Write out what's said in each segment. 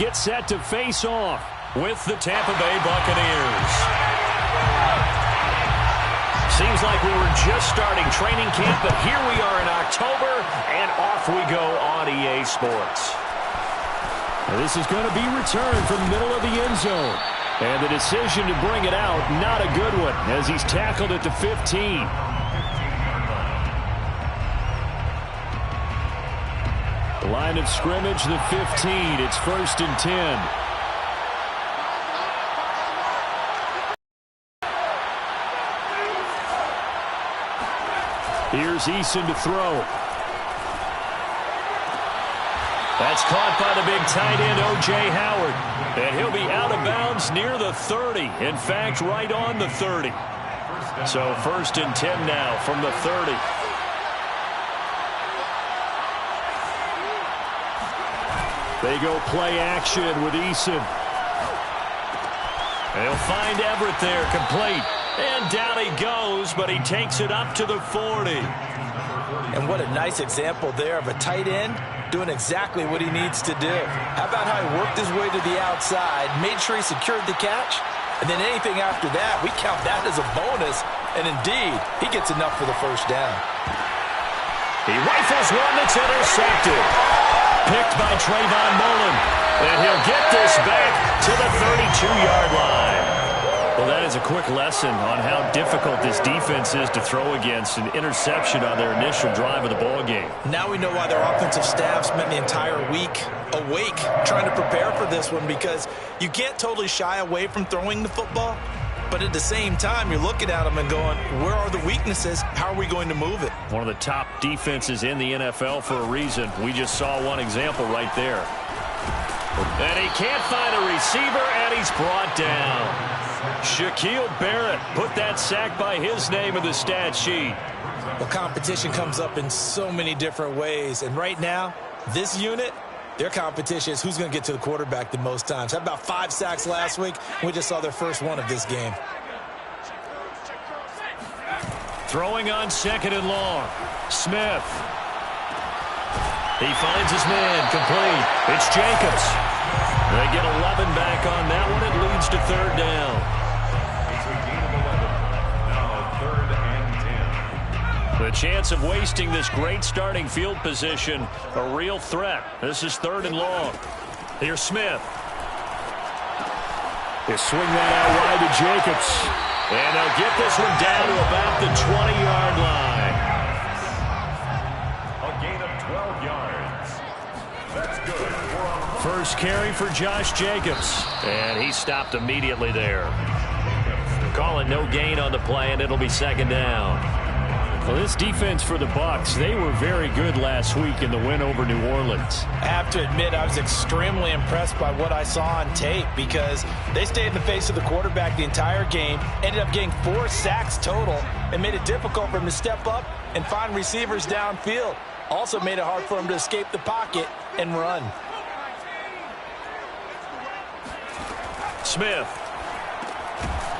get set to face off with the Tampa Bay Buccaneers. Seems like we were just starting training camp, but here we are in October, and off we go on EA Sports. This is going to be returned from the middle of the end zone. And the decision to bring it out, not a good one, as he's tackled at the 15. The line of scrimmage, the 15. It's 1st and 10. Here's Eason to throw. That's caught by the big tight end, O.J. Howard. And he'll be out of bounds near the 30. In fact, right on the 30. So 1st and 10 now from the 30. They go play action with Eason. They'll find Everett there, complete. And down he goes, but he takes it up to the 40. And what a nice example there of a tight end doing exactly what he needs to do. How about how he worked his way to the outside, made sure he secured the catch, and then anything after that, we count that as a bonus. And indeed, he gets enough for the first down. He rifles one that's intercepted. Picked by Trayvon Mullen. And he'll get this back to the 32-yard line. Well, that is a quick lesson on how difficult this defense is to throw against. An interception on their initial drive of the ballgame. Now we know why their offensive staff spent the entire week awake trying to prepare for this one, because you can't totally shy away from throwing the football. But at the same time, you're looking at them and going, where are the weaknesses? How are we going to move it? One of the top defenses in the NFL for a reason. We just saw one example right there. And he can't find a receiver, and he's brought down. Shaquille Barrett put that sack by his name in the stat sheet. Well, competition comes up in so many different ways. And right now, this unit, their competition is who's going to get to the quarterback the most times. Had about 5 sacks last week. We just saw their first one of this game. Throwing on 2nd and long. Smith. He finds his man, complete. It's Jacobs. They get 11 back on that one. It leads to 3rd down. The chance of wasting this great starting field position, a real threat. This is 3rd and long. Here's Smith. They swing that out wide to Jacobs. And they'll get this one down to about the 20-yard line. A gain of 12 yards. That's good. First carry for Josh Jacobs. And he stopped immediately there. Call it no gain on the play, and it'll be 2nd down. Well, this defense for the Bucs, they were very good last week in the win over New Orleans. I have to admit, I was extremely impressed by what I saw on tape, because they stayed in the face of the quarterback the entire game, ended up getting 4 sacks total, and made it difficult for him to step up and find receivers downfield. Also made it hard for him to escape the pocket and run. Smith.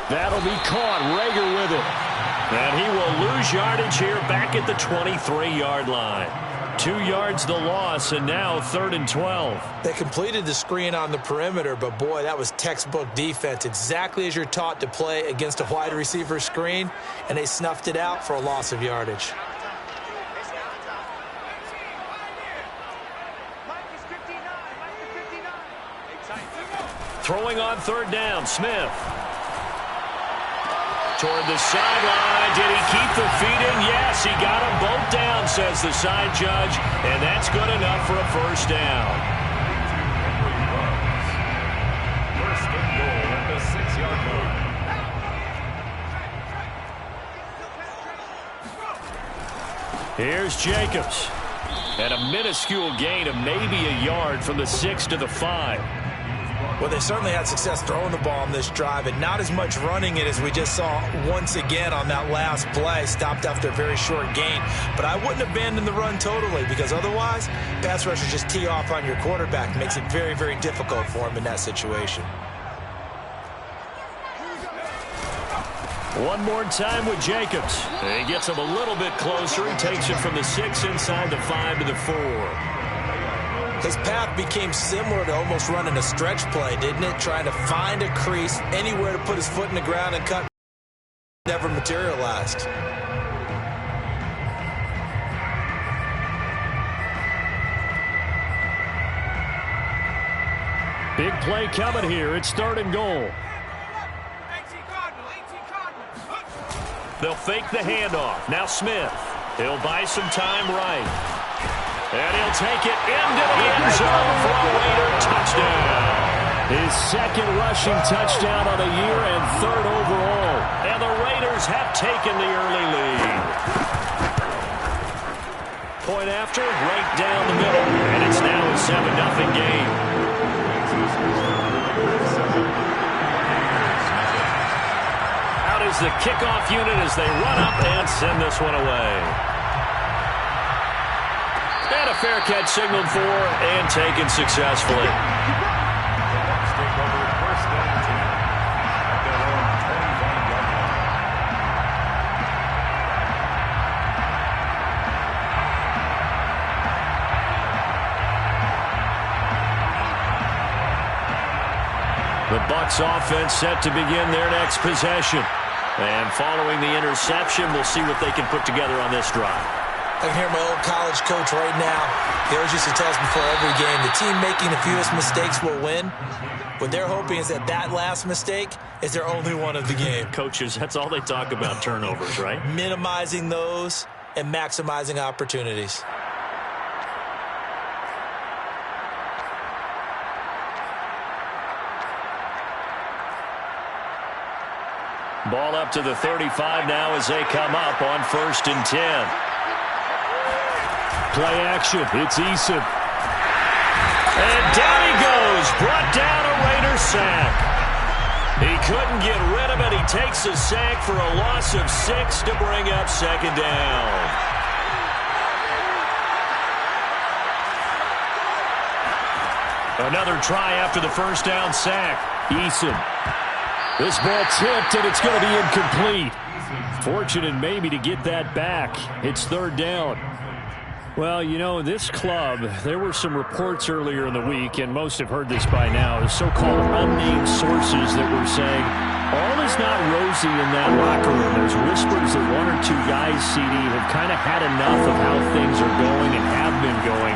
That'll be caught. Rager with it. And he will lose yardage here back at the 23-yard line. 2 yards the loss, and now 3rd and 12. They completed the screen on the perimeter, but boy, that was textbook defense. Exactly as you're taught to play against a wide receiver screen, and they snuffed it out for a loss of yardage. Throwing on 3rd down, Smith. Toward the sideline. Did he keep the feet in? Yes, he got them both down, says the side judge. And that's good enough for a 1st down. First and goal at the 6-yard line. Here's Jacobs. And a minuscule gain of maybe a yard from the 6 to the 5. Well, they certainly had success throwing the ball on this drive, and not as much running it as we just saw once again on that last play. Stopped after a very short gain. But I wouldn't abandon the run totally, because otherwise, pass rushers just tee off on your quarterback. Makes it very, very difficult for him in that situation. One more time with Jacobs. He gets him a little bit closer. He takes it from the 6 inside the 5 to the 4. His path became similar to almost running a stretch play, didn't it? Trying to find a crease, anywhere to put his foot in the ground and cut. Never materialized. Big play coming here. It's 3rd and goal. They'll fake the handoff. Now Smith. He'll buy some time right. And he'll take it into the end zone for a Raider touchdown. His 2nd rushing touchdown of the year and 3rd overall. And the Raiders have taken the early lead. Point after, right down the middle. And it's now a 7-0 game. Out is the kickoff unit as they run up and send this one away. And a fair catch signaled for and taken successfully. The Bucs offense set to begin their next possession. And following the interception, we'll see what they can put together on this drive. I can hear my old college coach right now. He always used to tell us before every game, the team making the fewest mistakes will win. What they're hoping is that that last mistake is their only one of the game. Coaches, that's all they talk about, turnovers, right? Minimizing those and maximizing opportunities. Ball up to the 35 now as they come up on 1st and 10. Play action. It's Eason. And down he goes. Brought down a Raider sack. He couldn't get rid of it. He takes a sack for a loss of 6 to bring up 2nd down. Another try after the 1st down sack. Eason. This ball tipped, and it's going to be incomplete. Fortunate maybe to get that back. It's 3rd down. Well, you know, this club, there were some reports earlier in the week, and most have heard this by now, so-called unnamed sources that were saying, all is not rosy in that locker room. There's whispers that 1 or 2 guys, CD, have kind of had enough of how things are going and have been going.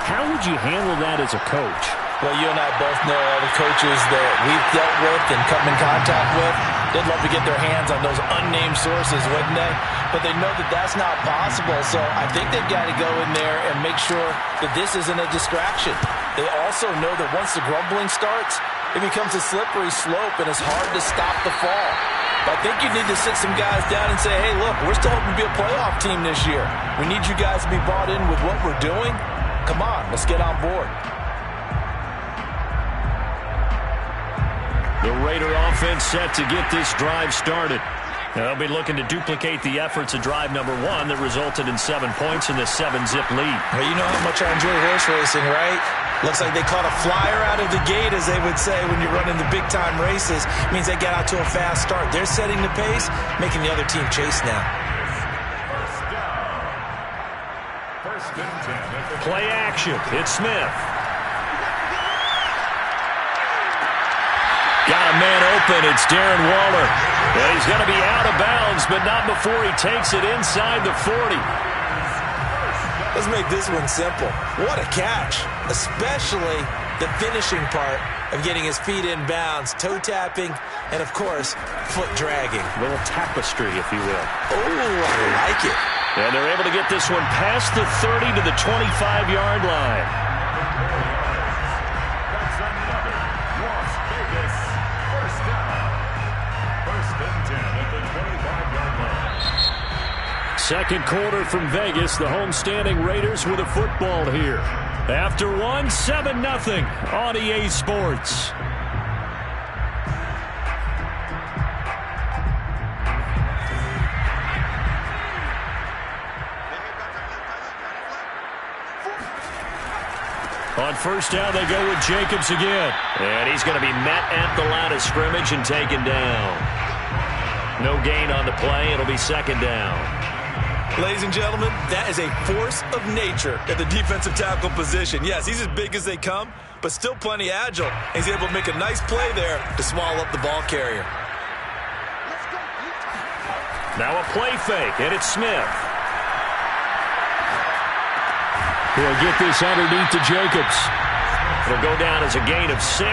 How would you handle that as a coach? Well, you and I both know all the coaches that we've dealt with and come in contact with. They'd love to get their hands on those unnamed sources, wouldn't they? But they know that that's not possible, so I think they've got to go in there and make sure that this isn't a distraction. They also know that once the grumbling starts, it becomes a slippery slope, and it's hard to stop the fall. But I think you need to sit some guys down and say, hey, look, we're still hoping to be a playoff team this year. We need you guys to be bought in with what we're doing. Come on, let's get on board. The Raider offense set to get this drive started. They'll be looking to duplicate the efforts of drive number 1 that resulted in 7 points in the 7-zip lead. Well, you know how much I enjoy horse racing, right? Looks like they caught a flyer out of the gate, as they would say when you're running the big-time races. It means they get out to a fast start. They're setting the pace, making the other team chase now. First and 10. Play action. It's Smith. Got a man open. It's Darren Waller. And he's going to be out of bounds, but not before he takes it inside the 40. Let's make this one simple. What a catch, especially the finishing part of getting his feet in bounds, toe tapping, and, of course, foot dragging. A little tapestry, if you will. Oh, I like it. And they're able to get this one past the 30 to the 25-yard line. That's another Las Vegas first down. First and 10 at the 25-yard line. Second quarter from Vegas. The homestanding Raiders with a football here. After one, 7-0 on EA Sports. On first down, they go with Jacobs again. And he's going to be met at the line of scrimmage and taken down. No gain on the play. It'll be second down. Ladies and gentlemen, that is a force of nature at the defensive tackle position. Yes, he's as big as they come, but still plenty agile. He's able to make a nice play there to swallow up the ball carrier. Now a play fake, and it's Smith. He'll get this underneath to Jacobs. It'll go down as a gain of 6,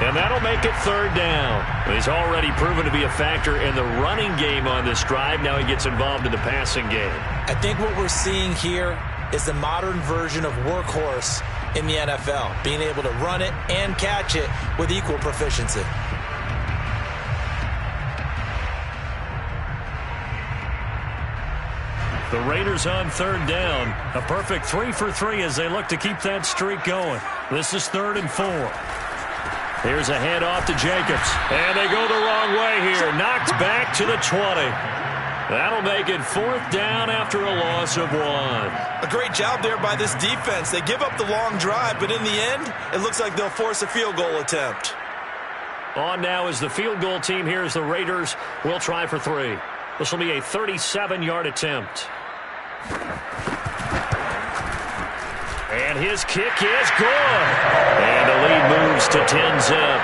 and that'll make it 3rd down. He's already proven to be a factor in the running game on this drive. Now he gets involved in the passing game. I think what we're seeing here is the modern version of workhorse in the NFL, being able to run it and catch it with equal proficiency. The Raiders on 3rd down. A perfect 3 for 3 as they look to keep that streak going. This is 3rd and 4. Here's a handoff to Jacobs. And they go the wrong way here. Knocked back to the 20. That'll make it 4th down after a loss of 1. A great job there by this defense. They give up the long drive, but in the end, it looks like they'll force a field goal attempt. On now is the field goal team here as the Raiders will try for 3. This will be a 37-yard attempt. And his kick is good. And the lead moves to 10-zip.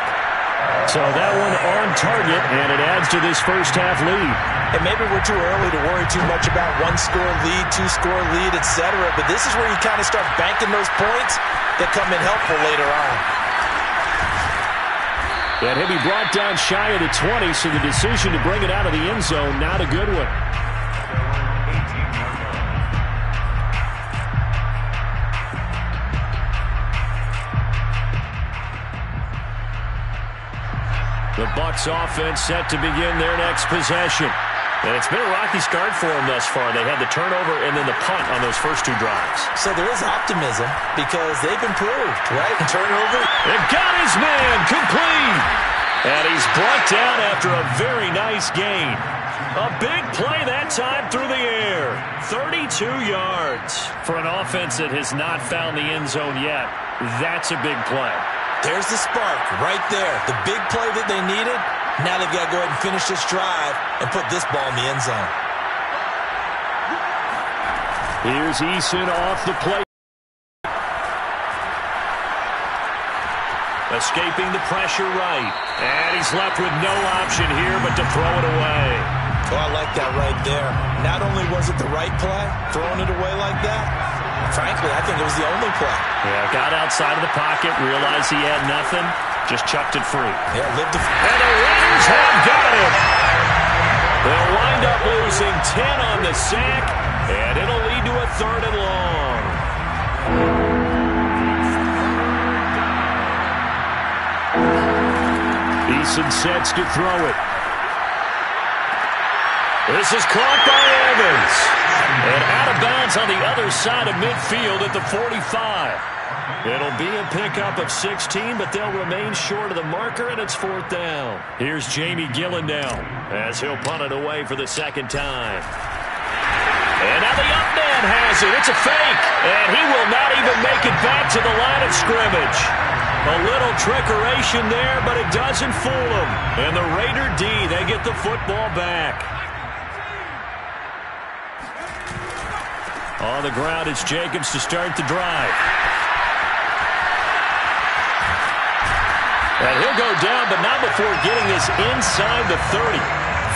So that one on target, and it adds to this first-half lead. And maybe we're too early to worry too much about one-score lead, two-score lead, etc. But this is where you kind of start banking those points that come in helpful later on. And he'll be brought down shy of the 20, so the decision to bring it out of the end zone, not a good one. The Bucs offense set to begin their next possession. And it's been a rocky start for them thus far. They had the turnover and then the punt on those first 2 drives. So there is optimism because they've improved, right? Turnover. They've got his man complete. And he's brought down after a very nice gain. A big play that time through the air. 32 yards. For an offense that has not found the end zone yet, that's a big play. There's the spark right there. The big play that they needed. Now they've got to go ahead and finish this drive and put this ball in the end zone. Here's Eason off the play. Escaping the pressure right. And he's left with no option here but to throw it away. Oh, I like that right there. Not only was it the right play, throwing it away like that, frankly, I think it was the only play. Yeah, got outside of the pocket, realized he had nothing, just chucked it free. Yeah, lived and the Raiders have got him. They'll wind up losing 10 on the sack, and it'll lead to a 3rd and long. Eason sets to throw it. This is caught by Evans. And out of bounds on the other side of midfield at the 45. It'll be a pickup of 16, but they'll remain short of the marker, and it's 4th down. Here's Jamie Gillen now as he'll punt it away for the 2nd time. And now the up man has it. It's a fake. And he will not even make it back to the line of scrimmage. A little trickeration there, but it doesn't fool him. And the Raider D, they get the football back. On the ground, it's Jacobs to start the drive. And he'll go down, but not before getting this inside the 30.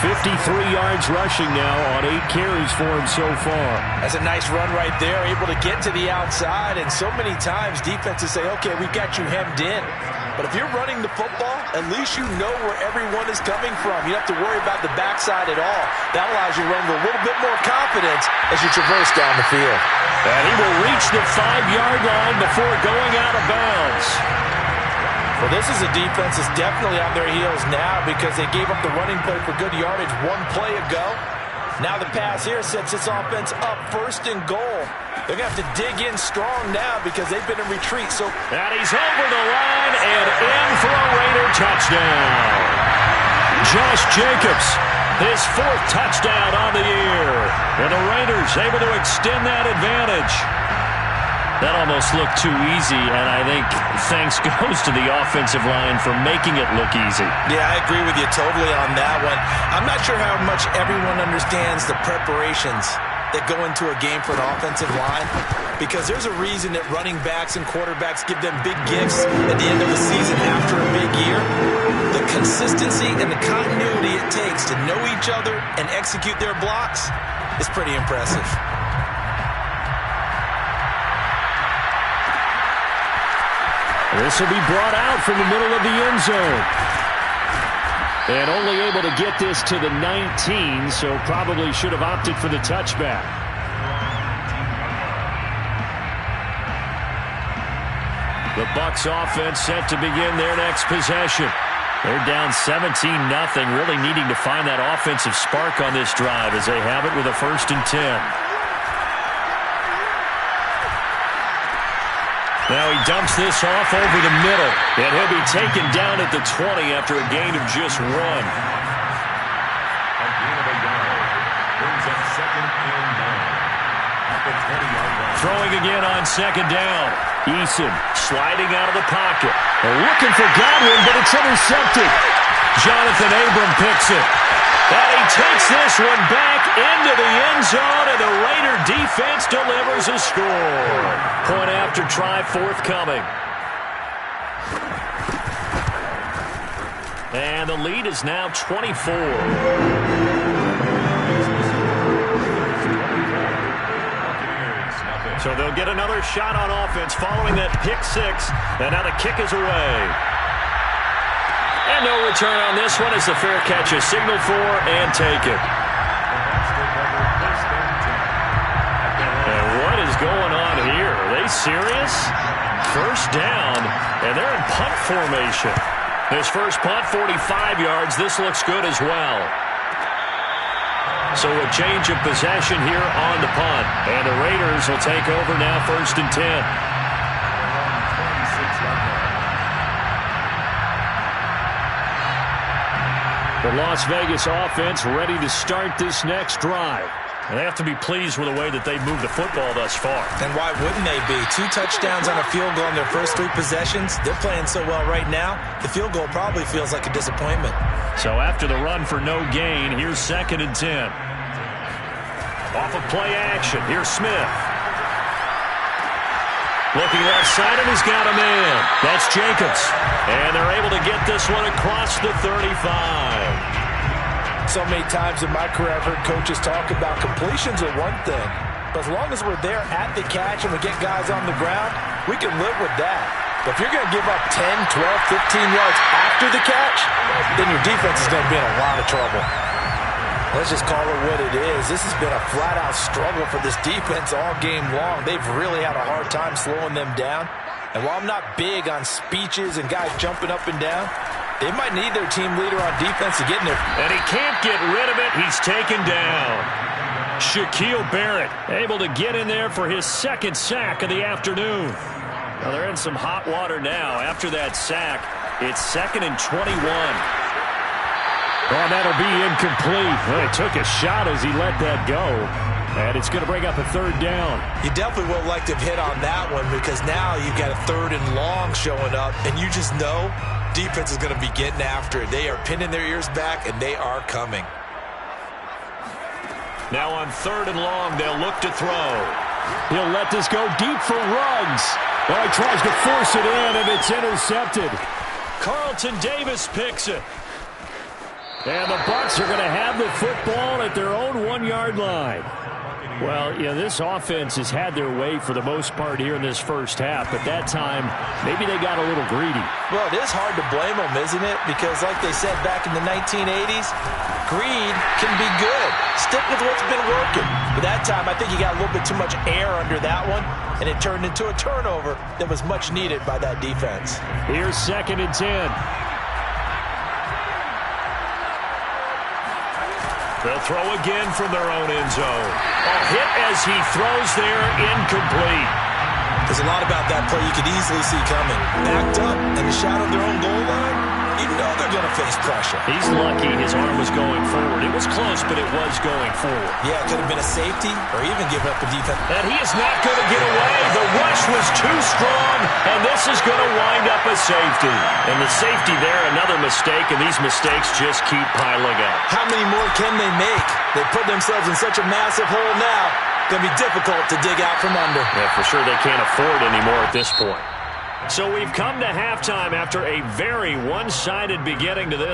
53 yards rushing now on 8 carries for him so far. That's a nice run right there, able to get to the outside. And so many times defenses say, okay, we've got you hemmed in. But if you're running the football, at least you know where everyone is coming from. You don't have to worry about the backside at all. That allows you to run with a little bit more confidence as you traverse down the field. And he will reach the 5-yard line before going out of bounds. Well, this is a defense that's definitely on their heels now because they gave up the running play for good yardage 1 play ago. Now the pass here sets this offense up 1st and goal. They're going to have to dig in strong now because they've been in retreat. And he's over the line and in for a Raider touchdown. Josh Jacobs, his 4th touchdown on the year. And the Raiders able to extend that advantage. That almost looked too easy, and I think thanks goes to the offensive line for making it look easy. Yeah, I agree with you totally on that one. I'm not sure how much everyone understands the preparations that go into a game for an offensive line, because there's a reason that running backs and quarterbacks give them big gifts at the end of the season after a big year. The consistency and the continuity it takes to know each other and execute their blocks is pretty impressive. This will be brought out from the middle of the end zone. And only able to get this to the 19, so probably should have opted for the touchback. The Bucs offense set to begin their next possession. They're down 17-0, really needing to find that offensive spark on this drive as they have it with a 1st and 10. Now he dumps this off over the middle, and he'll be taken down at the 20 after a gain of just 1. A gain of a yard brings up 2nd and 9 at the 20-yard line. Throwing again on 2nd down. Eason sliding out of the pocket. They're looking for Godwin, but it's intercepted. Jonathan Abram picks it. And he takes this one back into the end zone, and the Raider defense delivers a score. Point after try forthcoming. And the lead is now 24. So they'll get another shot on offense following that pick 6, and now the kick is away. And no return on this one as the fair catch is signaled for and taken. And what is going on here? Are they serious? 1st down, and they're in punt formation. This first punt, 45 yards. This looks good as well. So a change of possession here on the punt. And the Raiders will take over now 1st and 10. The Las Vegas offense ready to start this next drive. And they have to be pleased with the way that they've moved the football thus far. And why wouldn't they be? 2 touchdowns on a field goal in their first 3 possessions. They're playing so well right now, the field goal probably feels like a disappointment. So after the run for no gain, here's 2nd and 10. Off of play action, here's Smith. Looking left side, and he's got a man. That's Jacobs. And they're able to get this one across the 35. So many times in my career I've heard coaches talk about completions are one thing. But as long as we're there at the catch and we get guys on the ground, we can live with that. But if you're going to give up 10, 12, 15 yards after the catch, then your defense is going to be in a lot of trouble. Let's just call it what it is. This has been a flat-out struggle for this defense all game long. They've really had a hard time slowing them down. And while I'm not big on speeches and guys jumping up and down, they might need their team leader on defense to get in there. And he can't get rid of it. He's taken down. Shaquille Barrett able to get in there for his 2nd sack of the afternoon. Well, they're in some hot water now. After that sack, it's 2nd and 21. Oh, that'll be incomplete. Well, he took a shot as he let that go. And it's going to bring up a 3rd down. You definitely would like to have hit on that one because now you've got a 3rd and long showing up, and you just know defense is going to be getting after it. They are pinning their ears back, and they are coming. Now on 3rd and long, they'll look to throw. He'll let this go deep for Ruggs. Well, he tries to force it in, and it's intercepted. Carlton Davis picks it. And the Bucs are going to have the football at their own 1-yard line. Well, yeah, this offense has had their way for the most part here in this first half, but that time, maybe they got a little greedy. Well, it is hard to blame them, isn't it? Because like they said back in the 1980s, greed can be good. Stick with what's been working. But that time, I think you got a little bit too much air under that one, and it turned into a turnover that was much needed by that defense. Here's 2nd and 10. They'll throw again from their own end zone. A hit as he throws there, incomplete. There's a lot about that play you could easily see coming. Backed up and a shot on their own goal line. you know they're going to face pressure. He's lucky his arm was going forward. It was close, but it was going forward. Yeah, it could have been a safety or even give up a defense. And he is not going to get away. The rush was too strong, and this is going to wind up a safety. And the safety there, another mistake, and these mistakes just keep piling up. How many more can they make? They put themselves in such a massive hole now. Going to be difficult to dig out from under. Yeah, for sure they can't afford anymore at this point. So we've come to halftime after a very one-sided beginning to this.